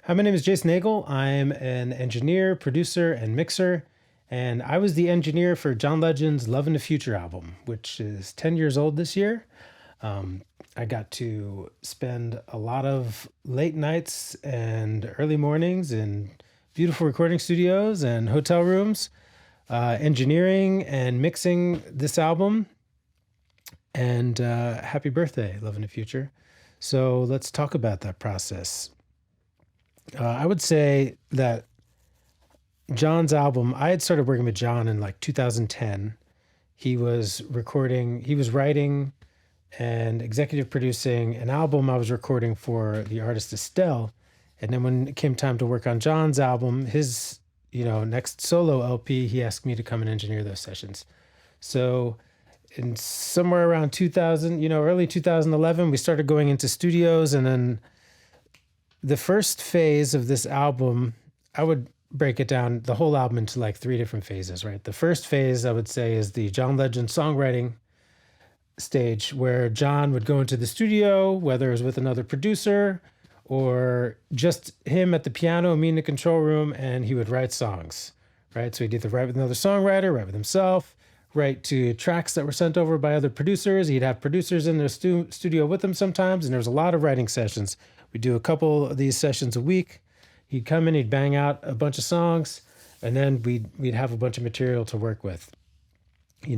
Hi, my name is Jason Agel. I'm an engineer, producer, and mixer, and I was the engineer for John Legend's Love in the Future album, which is 10 years old this year. Um, I got to spend a lot of late nights and early mornings in beautiful recording studios and hotel rooms, engineering and mixing this album. And happy birthday, Love in the Future. So let's talk about that process. I would say that John's album, I had started working with John in like 2010. He was writing and executive producing an album I was recording for the artist Estelle. And then when it came time to work on John's album, his, next solo LP, he asked me to come and engineer those sessions. So in somewhere around 2000, early 2011, we started going into studios, and then the first phase of this album, I would break it down, the whole album, into like three different phases, right? The first phase, I would say, is the John Legend songwriting stage, where John would go into the studio, whether it was with another producer or just him at the piano, me in the control room, and he would write songs, right? So he'd either write with another songwriter, write with himself, write to tracks that were sent over by other producers. He'd have producers in the studio with him sometimes, and there was a lot of writing sessions. We'd do a couple of these sessions a week. He'd come in, he'd bang out a bunch of songs, and then we'd have a bunch of material to work with.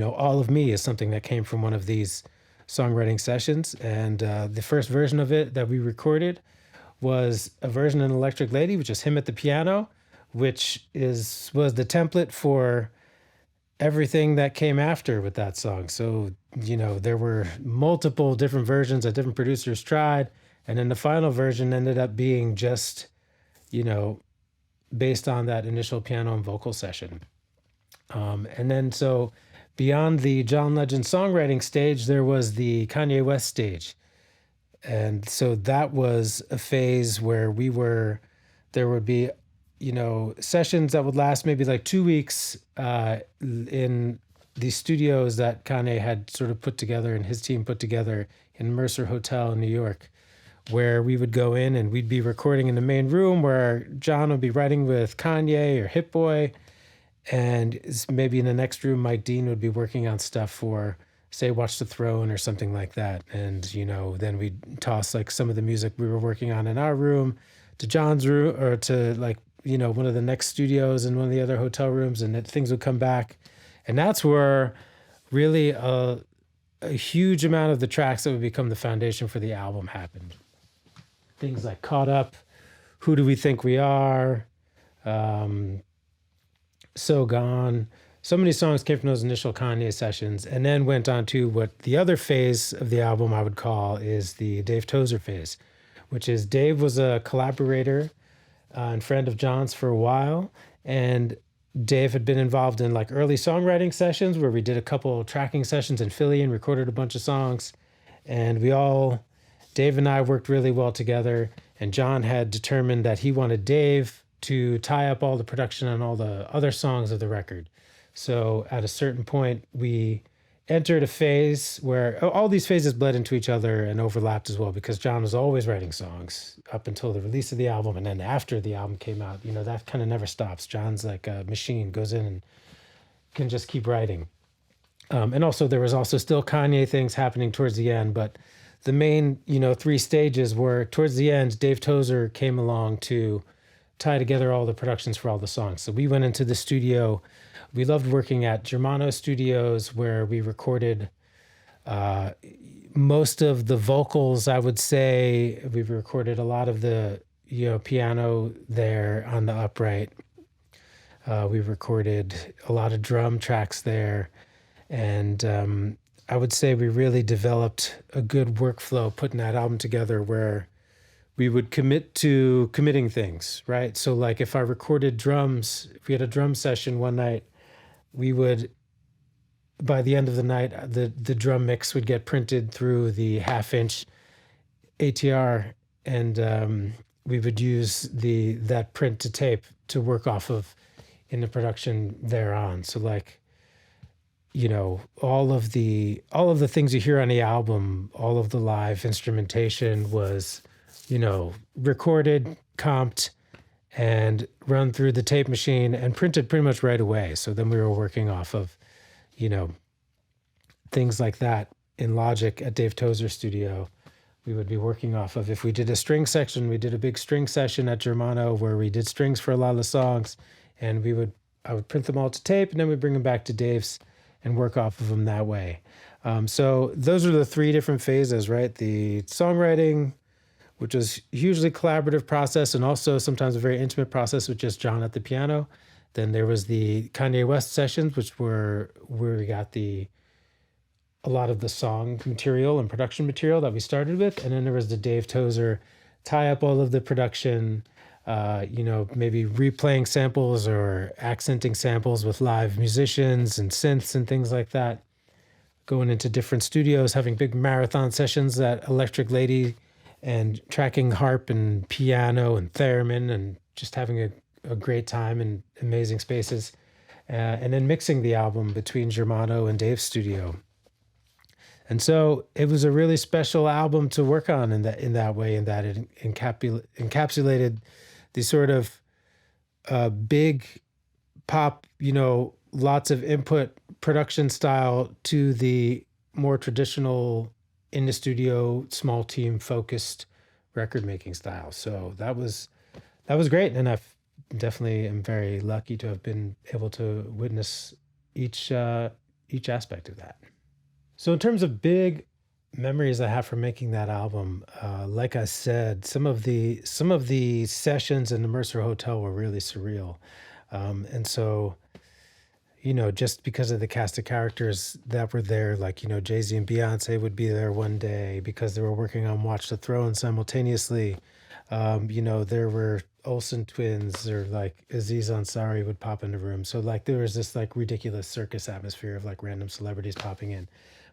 All of Me is something that came from one of these songwriting sessions, and the first version of it that we recorded was a version in Electric Lady, which is him at the piano, which was the template for everything that came after with that song. So, there were multiple different versions that different producers tried, and then the final version ended up being just, based on that initial piano and vocal session. And then so beyond the John Legend songwriting stage, there was the Kanye West stage. And so that was a phase where there would be, sessions that would last maybe like 2 weeks in the studios that Kanye had sort of put together and his team put together in Mercer Hotel in New York, where we would go in and we'd be recording in the main room where John would be writing with Kanye or Hit Boy. And maybe in the next room, Mike Dean would be working on stuff for, say, Watch the Throne or something like that. And, then we'd toss like some of the music we were working on in our room to John's room, or to like, one of the next studios in one of the other hotel rooms, and things would come back. And that's where really a huge amount of the tracks that would become the foundation for the album happened. Things like Caught Up, Who Do We Think We Are, So Gone. So many songs came from those initial Kanye sessions, and then went on to what the other phase of the album I would call is the Dave Tozer phase, which is Dave was a collaborator and friend of John's for a while, and Dave had been involved in like early songwriting sessions where we did a couple tracking sessions in Philly and recorded a bunch of songs, and Dave and I worked really well together, and John had determined that he wanted Dave to tie up all the production on all the other songs of the record. So at a certain point, we entered a phase where all these phases bled into each other and overlapped as well, because John was always writing songs up until the release of the album. And then after the album came out, that kind of never stops. John's like a machine, goes in and can just keep writing. And also there was also still Kanye things happening towards the end, but the main, three stages were towards the end, Dave Tozer came along to tie together all the productions for all the songs. So we went into the studio. We loved working at Germano Studios, where we recorded most of the vocals, I would say. We recorded a lot of the, piano there on the upright. We recorded a lot of drum tracks there. And I would say we really developed a good workflow putting that album together, where we would commit to committing things, right? So like if I recorded drums, if we had a drum session one night, we would, by the end of the night, the drum mix would get printed through the 1/2-inch ATR, and we would use that print to tape to work off of in the production thereon. So like, all of the things you hear on the album, all of the live instrumentation was, recorded comped and run through the tape machine and printed pretty much right away. So then we were working off of, you know, things like that in Logic at Dave Tozer's studio. We would be working off of, if we did a string section, we did a big string session at Germano where we did strings for a lot of the songs, and I would print them all to tape, and then we'd bring them back to Dave's and work off of them that way. So those are the three different phases, right? The songwriting, which is hugely collaborative process and also sometimes a very intimate process with just John at the piano. Then there was the Kanye West sessions, which were where we got a lot of the song material and production material that we started with. And then there was the Dave Tozer tie up all of the production, maybe replaying samples or accenting samples with live musicians and synths and things like that. Going into different studios, having big marathon sessions at Electric Lady and tracking harp and piano and theremin and just having a great time in amazing spaces. And then mixing the album between Germano and Dave's studio. And so it was a really special album to work on in that way, in that it encapsulated the sort of big pop, lots of input production style to the more traditional in the studio, small team focused record making style. So that was great. And I definitely am very lucky to have been able to witness each aspect of that. So in terms of big memories I have from making that album, like I said, some of the sessions in the Mercer Hotel were really surreal. And so, just because of the cast of characters that were there, like, Jay-Z and Beyonce would be there one day because they were working on Watch the Throne simultaneously. There were Olsen twins, or like Aziz Ansari would pop in the room. So like there was this like ridiculous circus atmosphere of like random celebrities popping in.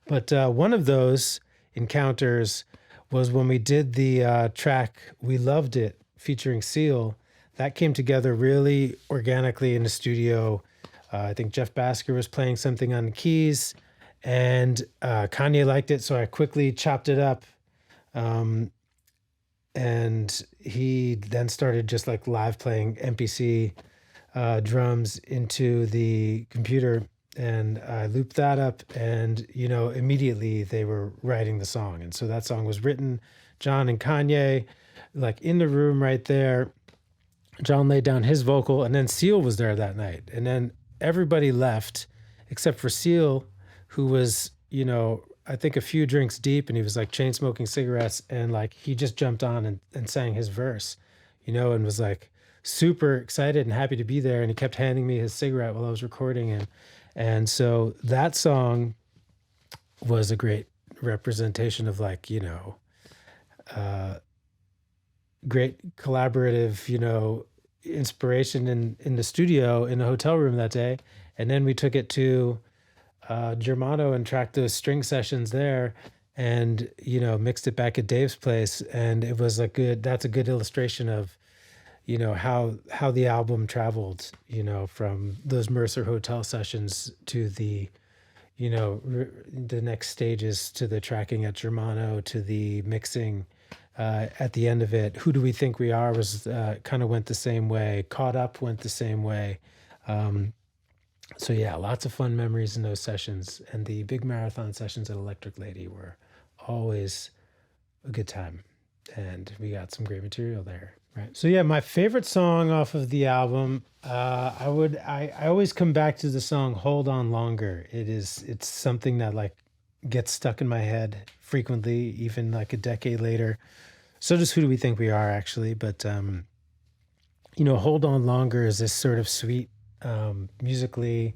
But one of those encounters was when we did the track We Loved It featuring Seal. That came together really organically in the studio. I think Jeff Basker was playing something on the keys, and Kanye liked it, so I quickly chopped it up. And he then started just like live playing MPC drums into the computer, and I looped that up, and immediately they were writing the song. And so that song was written, John and Kanye like in the room right there. John laid down his vocal, and then Seal was there that night, and then everybody left except for Seal, who was I think a few drinks deep, and he was like chain smoking cigarettes, and like he just jumped on and sang his verse, and was like super excited and happy to be there. And he kept handing me his cigarette while I was recording. And so that song was a great representation of like, great collaborative, inspiration in the studio in the hotel room that day. And then we took it to Germano and tracked those string sessions there, and mixed it back at Dave's place. And it was that's a good illustration of how the album traveled, from those Mercer Hotel sessions to the the next stages, to the tracking at Germano, to the mixing at the end of it. Who Do We Think We Are was kind of went the same way. Caught Up went the same way. So yeah, lots of fun memories in those sessions, and the big marathon sessions at Electric Lady were always a good time, and we got some great material there. Right. So yeah, my favorite song off of the album, I always come back to the song "Hold On Longer." It's something that like gets stuck in my head frequently, even like a decade later. So does Who Do We Think We Are, actually. But "Hold On Longer" is this sort of sweet, musically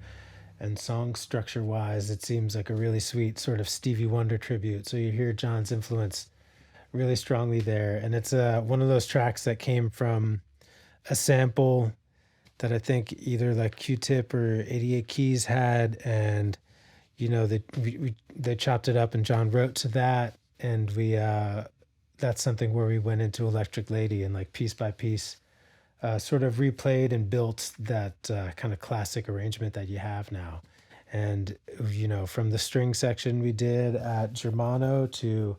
and song structure wise, it seems like a really sweet sort of Stevie Wonder tribute. So you hear John's influence really strongly there. And it's one of those tracks that came from a sample that I think either like Q-Tip or 88 Keys had, and they chopped it up and John wrote to that, and we that's something where we went into Electric Lady and like piece by piece sort of replayed and built that kind of classic arrangement that you have now. And from the string section we did at Germano to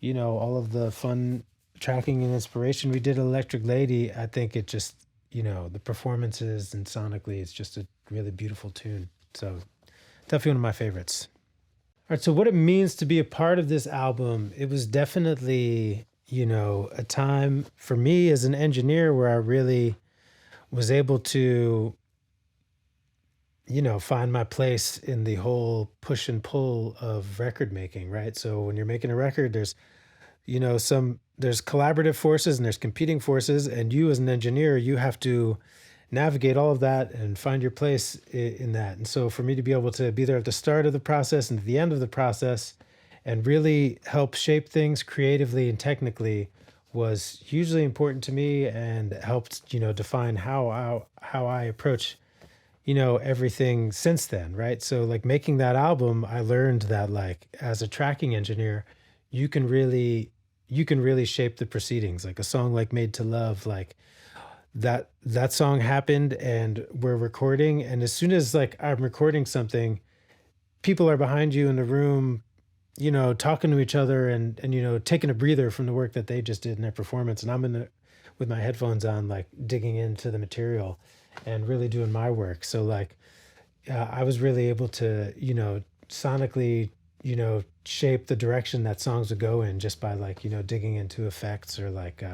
all of the fun tracking and inspiration we did Electric Lady, I think it just, the performances and sonically, it's just a really beautiful tune. So definitely one of my favorites. All right, so what it means to be a part of this album, it was definitely, a time for me as an engineer where I really was able to, find my place in the whole push and pull of record making, right? So when you're making a record, there's collaborative forces and there's competing forces, and you as an engineer, you have to navigate all of that and find your place in that. And so for me to be able to be there at the start of the process and at the end of the process and really help shape things creatively and technically was hugely important to me, and helped, define how I approach, everything since then, right? So like making that album, I learned that like as a tracking engineer, you can really shape the proceedings. Like a song like Made to Love, like that song happened and we're recording, and as soon as like I'm recording something, people are behind you in the room, talking to each other and taking a breather from the work that they just did in their performance, and I'm with my headphones on, like digging into the material and really doing my work. So like I was really able to, sonically, shape the direction that songs would go in just by like, digging into effects, or like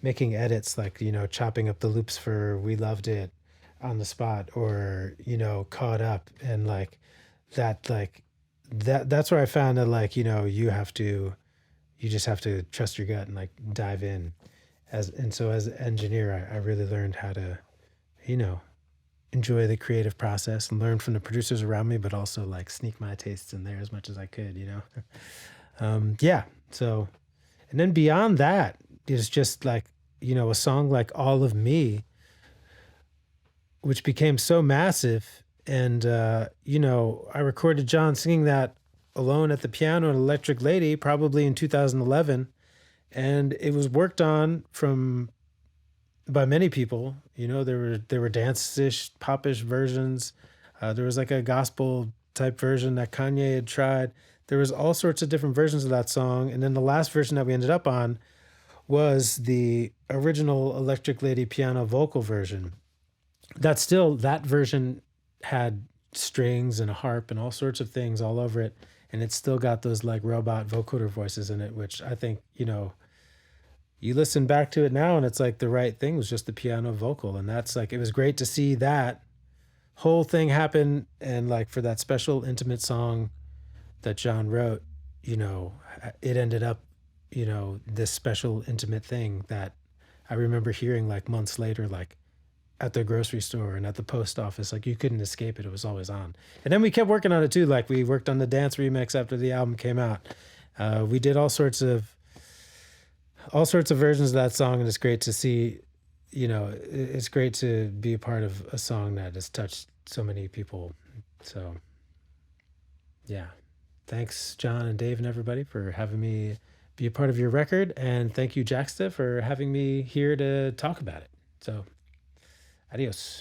making edits, like, chopping up the loops for We Loved It on the spot, or, Caught Up. And like that's where I found that like, you just have to trust your gut and like dive in. So as an engineer, I really learned how to, you know, enjoy the creative process and learn from the producers around me, but also like sneak my tastes in there as much as I could. Yeah. So, and then beyond that is just like, a song like All of Me, which became so massive. And, I recorded John singing that alone at the piano at Electric Lady, probably in 2011. And it was worked on by many people. There were dance-ish, pop-ish versions. There was like a gospel type version that Kanye had tried. There was all sorts of different versions of that song. And then the last version that we ended up on was the original Electric Lady piano vocal version. That version had strings and a harp and all sorts of things all over it. And it's still got those like robot vocoder voices in it, which I think, you listen back to it now and it's like the right thing was just the piano vocal. And that's like, it was great to see that whole thing happen. And like for that special intimate song that John wrote, it ended up, this special intimate thing that I remember hearing like months later, like at the grocery store and at the post office. Like you couldn't escape it. It was always on. And then we kept working on it too. Like we worked on the dance remix after the album came out. We did all sorts of versions of that song, and it's great to see, it's great to be a part of a song that has touched so many people. So yeah, thanks John and Dave and everybody for having me be a part of your record, and thank you Jaxsta for having me here to talk about it. So adios.